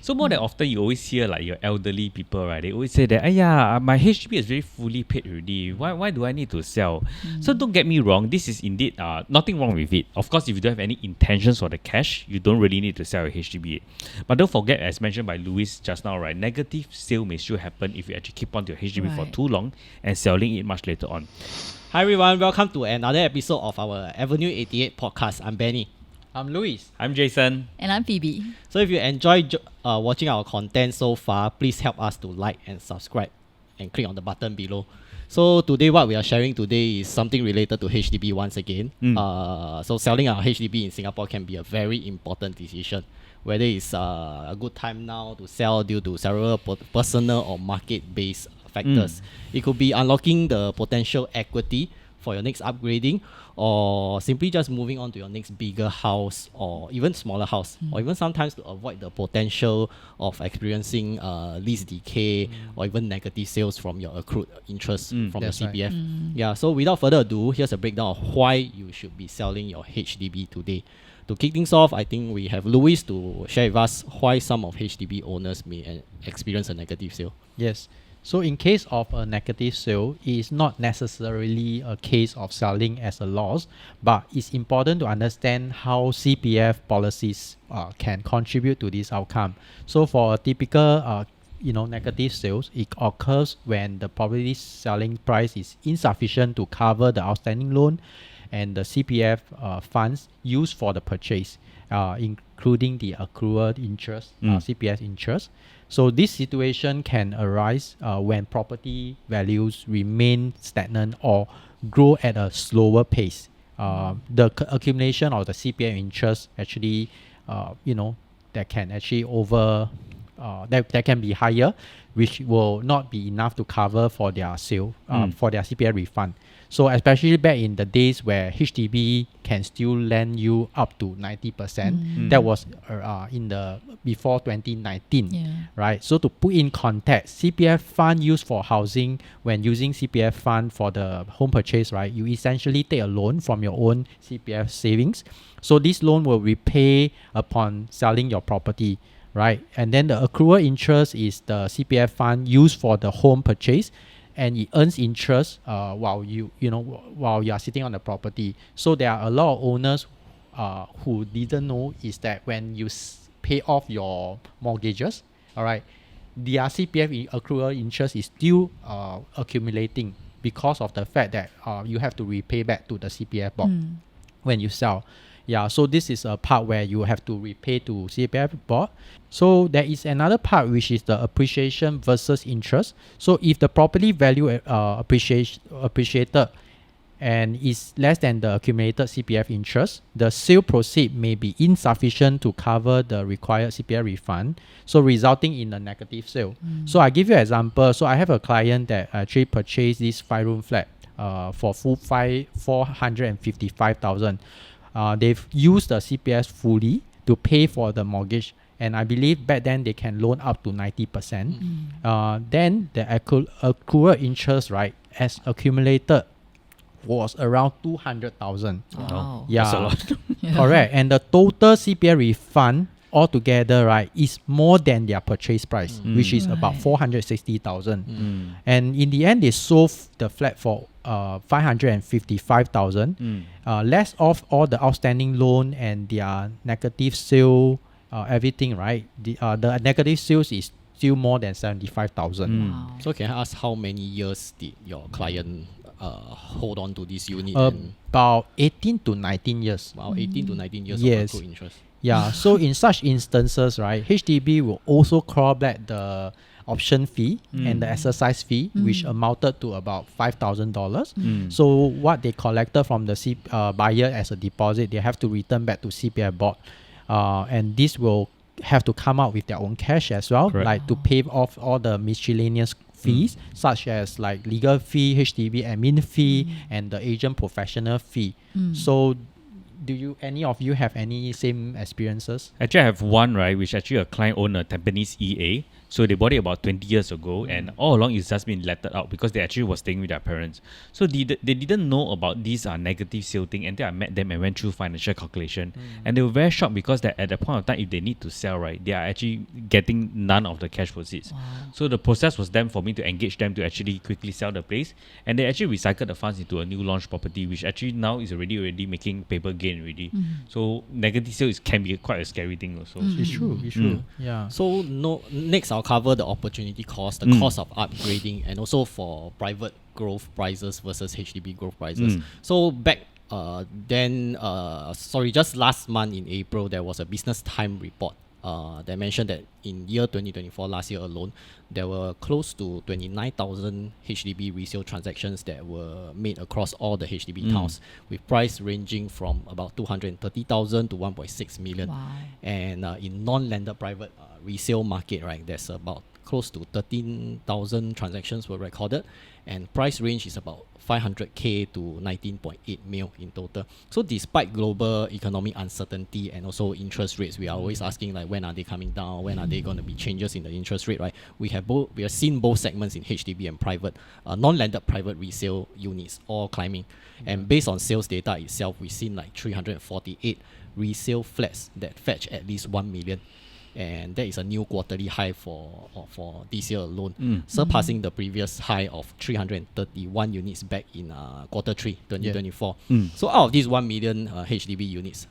So more than often, you always hear like your elderly people, right? They always say that, my HDB is very fully paid already. Why do I need to sell? So don't get me wrong. This is indeed nothing wrong with it. Of course, if you don't have any intentions for the cash, you don't really need to sell your HDB. But don't forget, as mentioned by Louis just now, right? Negative sale may still happen if you actually keep on to your HDB for too long and selling it much later on. Hi everyone, welcome to another episode of our Avenue 88 podcast. I'm Benny. I'm Louis. I'm Jason. And I'm Phoebe. So if you enjoy watching our content so far, please help us to like and subscribe and click on the button below. So today what we are sharing today is something related to HDB once again. So selling our HDB in Singapore can be a very important decision. Whether it's a good time now to sell due to several personal or market-based factors. It could be unlocking the potential equity for your next upgrading, or simply just moving on to your next bigger house or even smaller house, or even sometimes to avoid the potential of experiencing lease decay or even negative sales from your accrued interest from the CPF. Right. Yeah, so without further ado, here's a breakdown of why you should be selling your HDB today. To kick things off, I think we have Louis to share with us why some of HDB owners may experience a negative sale. Yes. So in case of a negative sale, it is not necessarily a case of selling as a loss, but it's important to understand how CPF policies can contribute to this outcome. So for a typical negative sales, it occurs when the property selling price is insufficient to cover the outstanding loan and the CPF funds used for the purchase, including the accrued interest, CPF interest. So this situation can arise when property values remain stagnant or grow at a slower pace. The accumulation of the CPF interest actually, that can actually that can be higher, which will not be enough to cover for their sale, for their CPF refund. So especially back in the days where HDB can still lend you up to 90%, that was in the before 2019, right? So to put in context, CPF fund used for housing, when using CPF fund for the home purchase, right, you essentially take a loan from your own CPF savings. So this loan will repay upon selling your property, right? And then the accrual interest is the CPF fund used for the home purchase, and it earns interest while you are sitting on the property. So there are a lot of owners who didn't know is that when you pay off your mortgages, all right, their CPF accrual interest is still accumulating because of the fact that you have to repay back to the CPF board when you sell. Yeah, so this is a part where you have to repay to CPF board. So there is another part which is the appreciation versus interest. So if the property value appreciated and is less than the accumulated CPF interest, the sale proceed may be insufficient to cover the required CPF refund, so resulting in a negative sale. So I give you an example. So I have a client that actually purchased this 5-room flat for full 455,000. They've used the CPF fully to pay for the mortgage, and I believe back then they can loan up to 90%. Then the accrual interest, right, as accumulated was around 200,000. Wow. Yeah, that's a lot. Correct. And the total CPF refund altogether, right, is more than their purchase price, which is about 460,000. And in the end, they sold the flat for 555,000, less off all the outstanding loan and their negative sale, everything, right? The negative sales is still more than 75,000. Wow. So can I ask how many years did your client hold on to this unit? About 18 to 19 years. Wow, 18 to 19 years Yes. of accrued interest. Yeah, so in such instances, right, HDB will also claw back the option fee and the exercise fee, which amounted to about $5,000. So what they collected from the buyer as a deposit, they have to return back to CPF board, and this will have to come out with their own cash as well. Correct. Like to pay off all the miscellaneous fees, such as like legal fee, HDB admin fee, and the agent professional fee. So do any of you have any same experiences? Actually, I have one, right, which actually a client owned a Tampines EA. So they bought it about 20 years ago, and all along it's just been lettered out because they actually were staying with their parents. So they didn't know about these negative sale thing until I met them and went through financial calculation. And they were very shocked because that at the point of time, if they need to sell, right, they are actually getting none of the cash proceeds. Wow. So the process was then for me to engage them to actually quickly sell the place. And they actually recycled the funds into a new launch property, which actually now is already making paper gain already. So negative sales can be quite a scary thing also. It's true. It's true. Yeah. So next I'll cover the opportunity cost, the cost of upgrading, and also for private growth prices versus HDB growth prices. So back just last month in April, there was a Business Time report that mentioned that in year 2024, last year alone, there were close to 29,000 HDB resale transactions that were made across all the HDB towns, with price ranging from about 230,000 to 1.6 million. Wow. And in non-landed private resale market, right, there's about close to 13,000 transactions were recorded, and price range is about 500k to 19.8 mil in total. So despite global economic uncertainty and also interest rates, we are always asking like, when are they coming down? When are they going to be changes in the interest rate, right? We have seen both segments in HDB and private, non-landed private resale units all climbing. And based on sales data itself, we've seen like 348 resale flats that fetch at least 1 million. And that is a new quarterly high for this year alone, surpassing the previous high of 331 units back in quarter 3 2024. So out of these 1 million HDB units,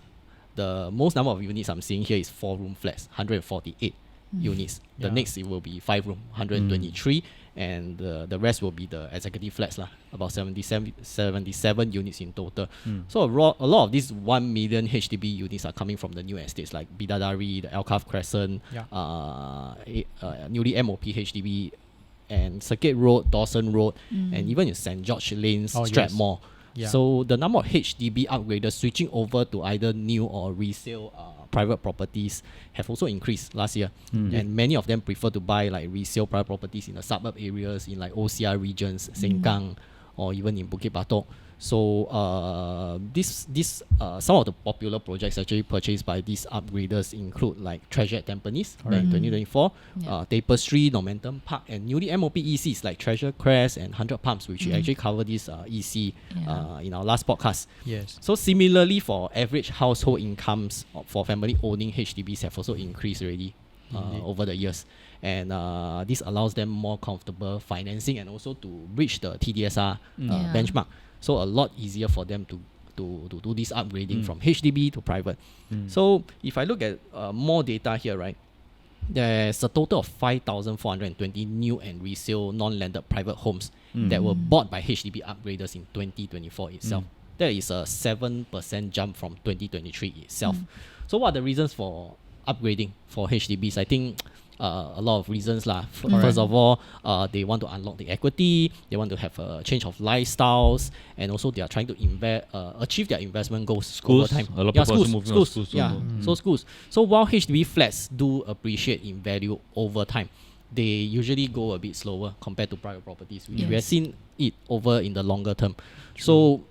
the most number of units I'm seeing here is 4-room flats, 148 units. The next it will be 5-room, 123, and the rest will be the executive flats lah, about 77 units in total. So a lot of these 1 million HDB units are coming from the new estates like Bidadari, the Alcove Crescent, newly MOP HDB, and Circuit Road, Dawson Road, and even in St. George Lanes, Strathmore. Yeah. So the number of HDB upgraders switching over to either new or resale private properties have also increased last year. And many of them prefer to buy like resale private properties in the suburb areas, in like OCR regions, Sengkang, or even in Bukit Batok. So some of the popular projects actually purchased by these upgraders include like Treasure at Tampines in 2024, Tapestry, Momentum Park, and newly MOP ECs like Treasure Crest and 100 Palms, which we actually covered this EC in our last podcast. Yes. So similarly, for average household incomes for family owning HDBs have also increased already over the years. And this allows them more comfortable financing and also to reach the TDSR benchmark. So a lot easier for them to do this upgrading from HDB to private. So if I look at more data here, right, there's a total of 5,420 new and resale non-landed private homes that were bought by HDB upgraders in 2024 itself. That is a 7% jump from 2023 itself. So what are the reasons for upgrading for HDBs? I think a lot of reasons lah. First of all, they want to unlock the equity, they want to have a change of lifestyles, and also they are trying to achieve their investment goals over time. A lot of people also moving on schools. So schools. So while HDB flats do appreciate in value over time, they usually go a bit slower compared to private properties. We have seen it over in the longer term. So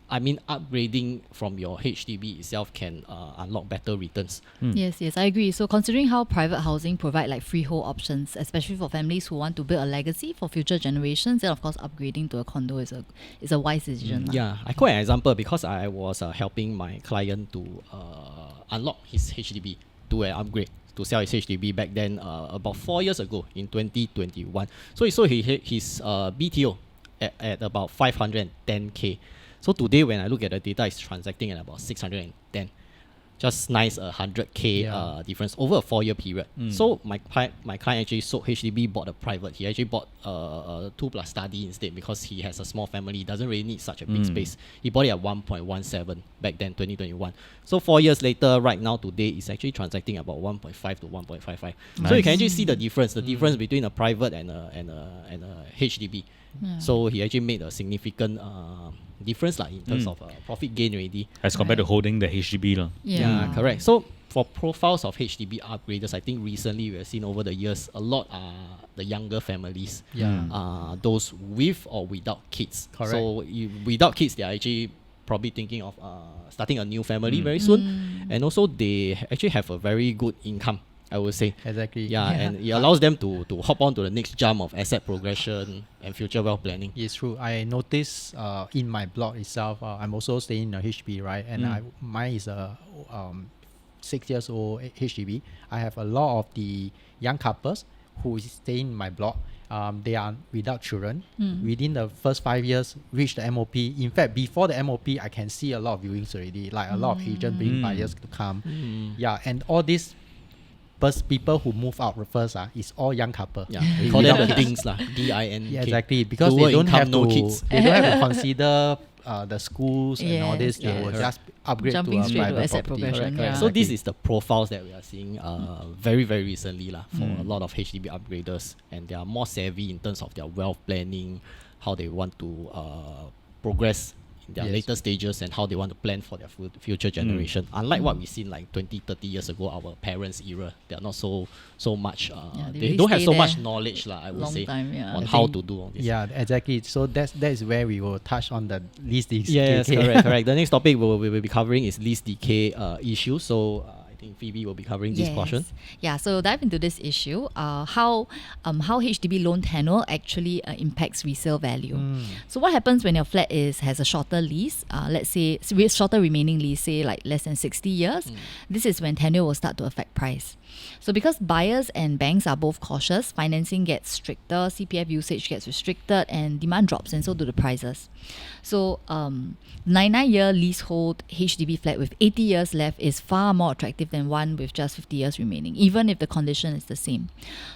I mean, upgrading from your HDB itself can unlock better returns. Yes, I agree. So considering how private housing provide like freehold options, especially for families who want to build a legacy for future generations, then of course upgrading to a condo is a wise decision. Yeah, I quote an example because I was helping my client to unlock his HDB to an upgrade, to sell his HDB back then about 4 years ago in 2021. So he sold his BTO at about 510k. So today, when I look at the data, it's transacting at about 610. Just nice 100k difference over a 4-year period. So my client actually sold HDB, bought a private. He actually bought a 2+ study instead because he has a small family. He doesn't really need such a big space. He bought it at 1.17 back then, 2021. So 4 years later, right now, today, it's actually transacting about 1.5 to 1.55. Nice. So you can actually see the difference between a private and a HDB. So he actually made a significant difference in terms of profit gain already. As compared to holding the HDB. Yeah, correct. So for profiles of HDB upgraders, I think recently we have seen over the years a lot are the younger families. Those with or without kids. Correct. So without kids, they are actually probably thinking of starting a new family very soon. And also they actually have a very good income. I would say. Exactly. Yeah, and it allows them to hop on to the next jump of asset progression and future wealth planning. It's true. I noticed in my blog itself, I'm also staying in a HDB, right? And mine is a 6 years old HDB. I have a lot of the young couples who is staying in my block. They are without children. Within the first 5 years, reach the MOP. In fact, before the MOP, I can see a lot of viewings already, like a lot of agents bringing buyers to come. Yeah, and all these people who move out first is all young couple. Yeah, we call them the DINs lah, DIN. Yeah, exactly, because Lower they don't income, have no to. kids. They don't have to consider the schools and all this. They Yes, will yes. just upgrade Jumping to a straight to private asset property. progression, Correct. yeah. So this is the profiles that we are seeing very, very recently lah, for a lot of HDB upgraders, and they are more savvy in terms of their wealth planning, how they want to progress in their Yes. later stages, and how they want to plan for their future generation. Unlike what we seen like 20, 30 years ago, our parents' era, they are not so much, they they really don't have stay so there much knowledge lah, I would long say, time, yeah. on I how think- to do all this. Yeah, exactly. So that is where we will touch on the least decay. Yes, correct. The next topic we will be covering is lease decay issue. So I think Phoebe will be covering this portion. Yeah, so dive into this issue, how HDB loan tenure actually impacts resale value. So what happens when your flat has a shorter lease, let's say shorter remaining lease, say like less than 60 years, this is when tenure will start to affect price. So because buyers and banks are both cautious, financing gets stricter, CPF usage gets restricted, and demand drops, and so do the prices. So 99-year leasehold HDB flat with 80 years left is far more attractive than one with just 50 years remaining, even if the condition is the same.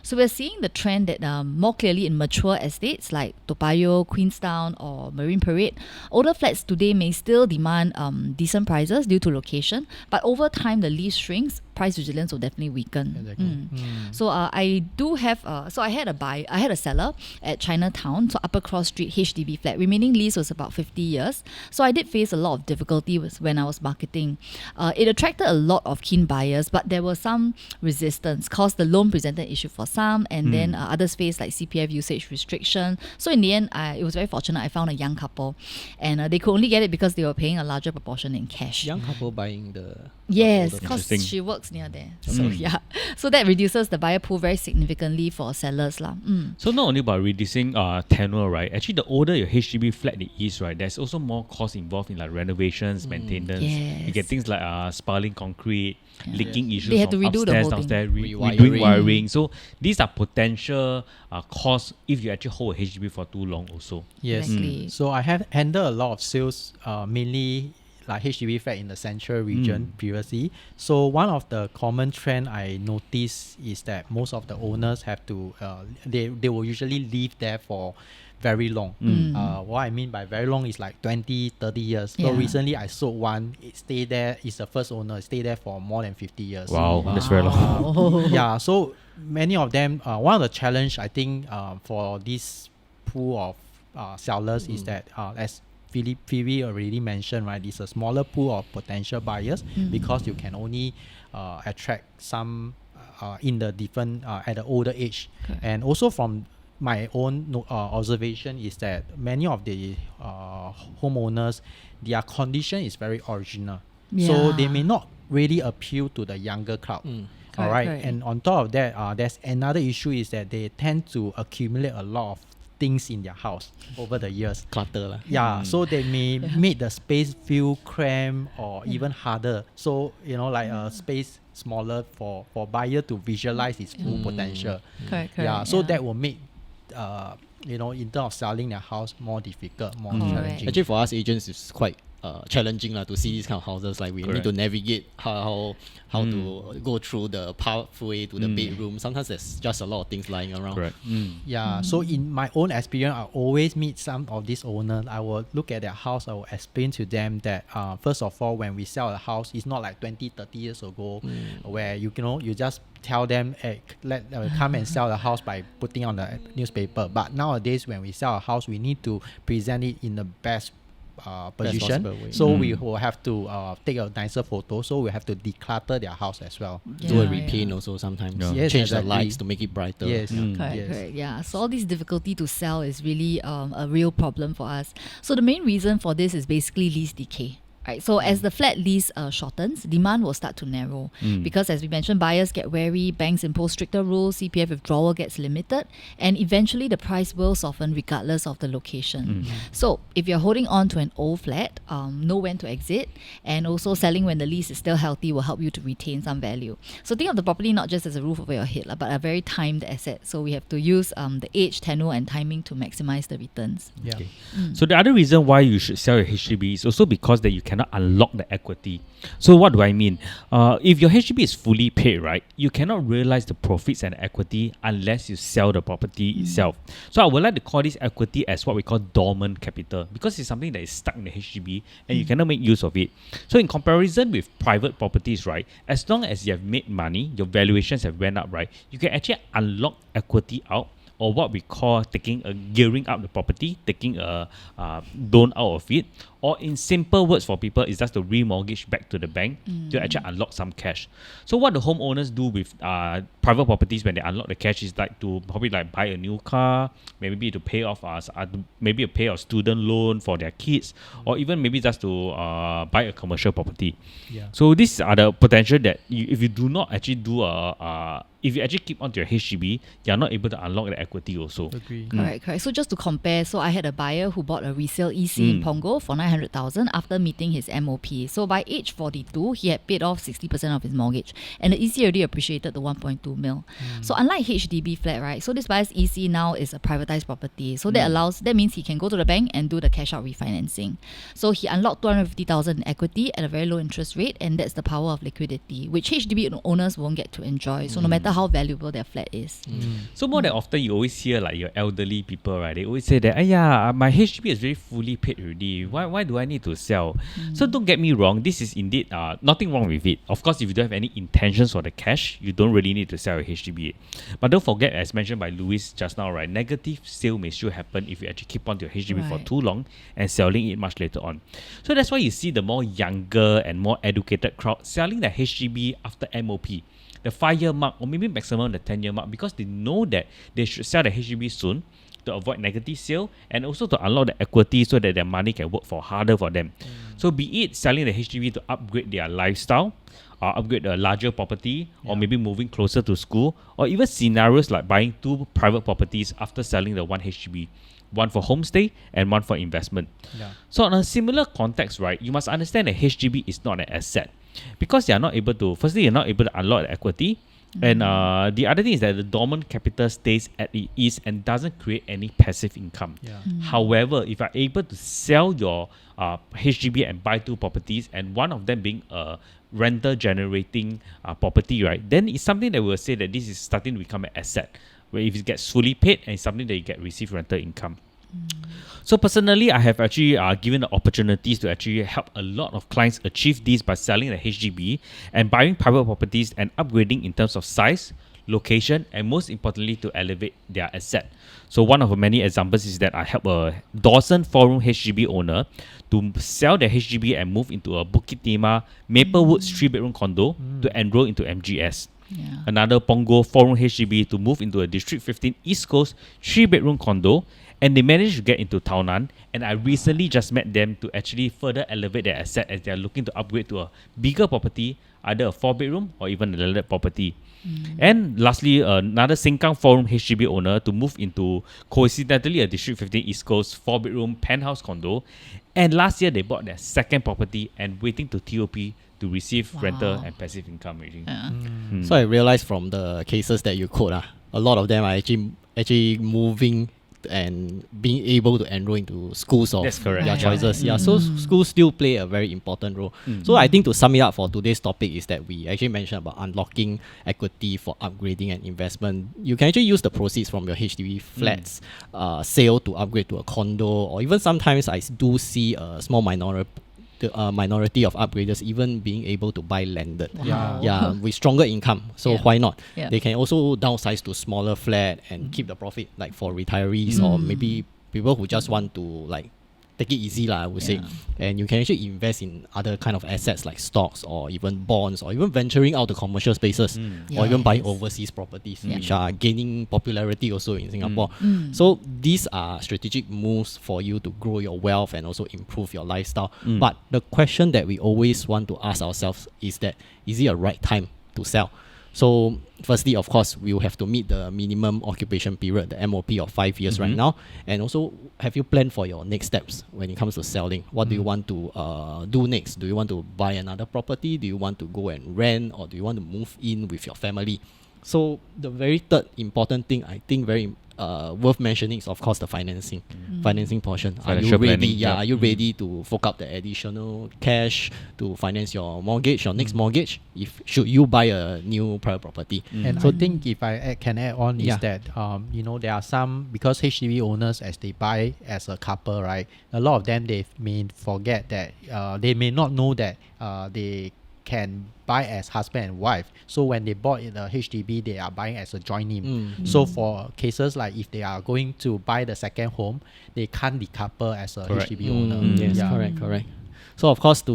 So we're seeing the trend that more clearly in mature estates like Toa Payoh, Queenstown, or Marine Parade. Older flats today may still demand decent prices due to location, but over time the lease shrinks, price resilience will definitely weaken. Exactly. So I do have so I had a seller at Chinatown, so Upper Cross Street HDB flat. Remaining lease was about 50 years. So I did face a lot of difficulty when I was marketing. It attracted a lot of keen buyers, but there was some resistance because the loan presented an issue for some, and then others faced like CPF usage restriction. So in the end, it was very fortunate. I found a young couple, and they could only get it because they were paying a larger proportion in cash. Young couple buying the Yes, older because Interesting. she works near there. So yeah, so that reduces the buyer pool very significantly for sellers lah. So not only about reducing tenure, right? Actually, the older your HDB flat is, right, there's also more cost involved in like renovations, maintenance. You get Yes. things like spalling concrete, leaking issues They had to from redo the upstairs, whole downstairs, thing. redoing Rewiring. wiring. So these are potential costs if you actually hold a HDB for too long also. Yes. Exactly. So I have handled a lot of sales, mainly like HDB flat in the central region previously. So one of the common trend I noticed is that most of the owners have to, they will usually live there for very long. What I mean by very long is like 20, 30 years. So Yeah. recently I sold one, it stayed there, it's the first owner, it stayed there for more than 50 years. Wow, that's very long. Yeah, so many of them, one of the challenge I think for this pool of sellers is that as Phoebe already mentioned, right, it's a smaller pool of potential buyers because you can only attract some in the different at the older age. Correct. And also from my own observation is that many of the homeowners, their condition is very original. So they may not really appeal to the younger crowd. All Correct, right. correct. And on top of that, there's another issue is that they tend to accumulate a lot of things in their house over the years. clutter lah. Yeah, so they may make the space feel cramped or even harder. So, like a space smaller for buyer to visualize its full potential. Correct. Yeah, so that will make, in terms of selling their house more difficult, more challenging. Actually, for us agents, it's quite challenging to see these kind of houses. Like we need to navigate how to go through the pathway to the bedroom. Sometimes there's just a lot of things lying around. Correct. Yeah, so in my own experience, I always meet some of these owners. I will look at their house, I will explain to them that first of all, when we sell a house, it's not like 20, 30 years ago where you just tell them, hey, come and sell the house by putting on the newspaper. But nowadays, when we sell a house, we need to present it in the best position. possible way. So we will have to take a nicer photo. So we have to declutter their house as well. Do a repaint also sometimes. Yeah. Yes, Change the exactly. lights to make it brighter. Yes. Correct. Yeah. So all this difficulty to sell is really a real problem for us. So the main reason for this is basically lease decay. Right, so as the flat lease shortens, demand will start to narrow because, as we mentioned, buyers get wary, banks impose stricter rules, CPF withdrawal gets limited, and eventually the price will soften regardless of the location. So if you're holding on to an old flat, know when to exit, and also selling when the lease is still healthy will help you to retain some value. So think of the property not just as a roof over your head, but a very timed asset. So we have to use the age, tenure, and timing to maximize the returns. Yeah. Okay. So the other reason why you should sell your HDB is also because that you cannot unlock the equity. So what do I mean? If your HDB is fully paid, right, you cannot realize the profits and equity unless you sell the property itself. So I would like to call this equity as what we call dormant capital, because it's something that is stuck in the HDB and you cannot make use of it. So in comparison with private properties, right, as long as you have made money, your valuations have went up, right, you can actually unlock equity out, or what we call gearing up the property, taking a loan out of it, or in simple words for people, is just to remortgage back to the bank to actually unlock some cash. So what the homeowners do with private properties when they unlock the cash is like to probably like buy a new car, maybe to pay off maybe pay a student loan for their kids, or even maybe just to buy a commercial property. Yeah. So these are the potential that if you do not actually do if you actually keep on to your HDB, you're not able to unlock the equity also. Agree. Correct. So just to compare, so I had a buyer who bought a resale EC in Punggol for 900,000 after meeting his MOP. So by age 42, he had paid off 60% of his mortgage, and the EC already appreciated the 1.2 mil. So unlike HDB flat, right? So this buyer's EC now is a privatized property. So that means he can go to the bank and do the cash out refinancing. So he unlocked 250,000 in equity at a very low interest rate, and that's the power of liquidity, which HDB owners won't get to enjoy. So no matter how valuable their flat is. So more than often, you always hear like your elderly people, right? They always say that, my HDB is very fully paid already. Why do I need to sell? So don't get me wrong. This is indeed nothing wrong with it. Of course, if you don't have any intentions for the cash, you don't really need to sell your HDB. But don't forget, as mentioned by Louis just now, right? Negative sale may still happen if you actually keep on to your HDB for too long and selling it much later on. So that's why you see the more younger and more educated crowd selling their HDB after MOP, the 5-year mark, or maybe maximum the 10-year mark, because they know that they should sell the HDB soon to avoid negative sale and also to unlock the equity so that their money can work harder for them. So be it selling the HDB to upgrade their lifestyle, or upgrade a larger property, or maybe moving closer to school, or even scenarios like buying 2 private properties after selling the 1 HDB. One for homestay and one for investment. So on a similar context, right, you must understand that HDB is not an asset, because you're not able to unlock the equity. And the other thing is that the dormant capital stays at its ease and doesn't create any passive income. However, if you're able to sell your HDB and buy 2 properties, and one of them being a rental generating property, right, then it's something that we'll say that this is starting to become an asset, where if it gets fully paid and it's something that you receive rental income. So personally, I have actually given the opportunities to actually help a lot of clients achieve this by selling the HDB and buying private properties and upgrading in terms of size, location, and most importantly to elevate their asset. So one of the many examples is that I help a Dawson 4-room HDB owner to sell their HDB and move into a Bukit Timah Maplewoods 3-bedroom condo to enroll into MGS. Another Punggol 4-room HDB to move into a District 15 East Coast 3-bedroom condo, and they managed to get into Taunan, and I recently just met them to actually further elevate their asset as they are looking to upgrade to a bigger property, either a 4-bedroom or even a landed property. And lastly, another Sengkang 4-room HDB owner to move into, coincidentally, a District 15 East Coast 4-bedroom penthouse condo, and last year they bought their second property and waiting to TOP to receive rental and passive income already. So I realized from the cases that you quote, a lot of them are actually moving and being able to enroll into schools of their choices. So schools still play a very important role. So I think to sum it up for today's topic is that we actually mentioned about unlocking equity for upgrading and investment. You can actually use the proceeds from your HDB flats sale to upgrade to a condo, or even sometimes I do see a small minority of upgraders even being able to buy landed with stronger income. So why not? They can also downsize to smaller flat and keep the profit, like for retirees or maybe people who just want to like take it easy lah, I would say. And you can actually invest in other kind of assets like stocks or even bonds or even venturing out to commercial spaces or even buying overseas properties, which are gaining popularity also in Singapore. So these are strategic moves for you to grow your wealth and also improve your lifestyle. But the question that we always want to ask ourselves is that, is it a right time to sell? So firstly, of course, we will have to meet the minimum occupation period, the MOP of 5 years right now. And also, have you planned for your next steps when it comes to selling? What do you want to do next? Do you want to buy another property? Do you want to go and rent? Or do you want to move in with your family? So the very third important thing, I think very worth mentioning is, of course, the financing portion. Financial are you ready? planning, Yeah, yeah. are you ready to fork out the additional cash to finance your mortgage, your next mortgage, if should you buy a new private property? And I think if I can add on is that you know, there are some, because HDB owners, as they buy as a couple, right, a lot of them, they may forget that they may not know that they can buy as husband and wife. So when they bought in the HDB, they are buying as a joint name. So for cases like if they are going to buy the second home, they can't decouple as a Correct. HDB owner. Yes, Yeah. correct. So of course, to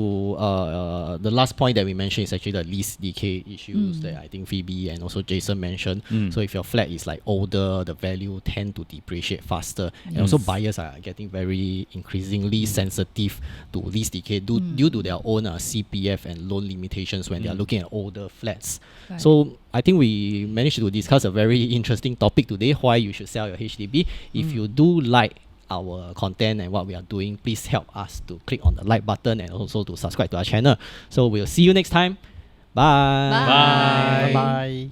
the last point that we mentioned is actually the lease decay issues that I think Phoebe and also Jason mentioned. So if your flat is like older, the value tend to depreciate faster, and also buyers are getting very increasingly sensitive to lease decay due to their own CPF and loan limitations when they are looking at older flats. Right. So I think we managed to discuss a very interesting topic today: why you should sell your HDB. If you do like our content and what we are doing, please help us to click on the like button and also to subscribe to our channel. So we'll see you next time. Bye. Bye. Bye-bye.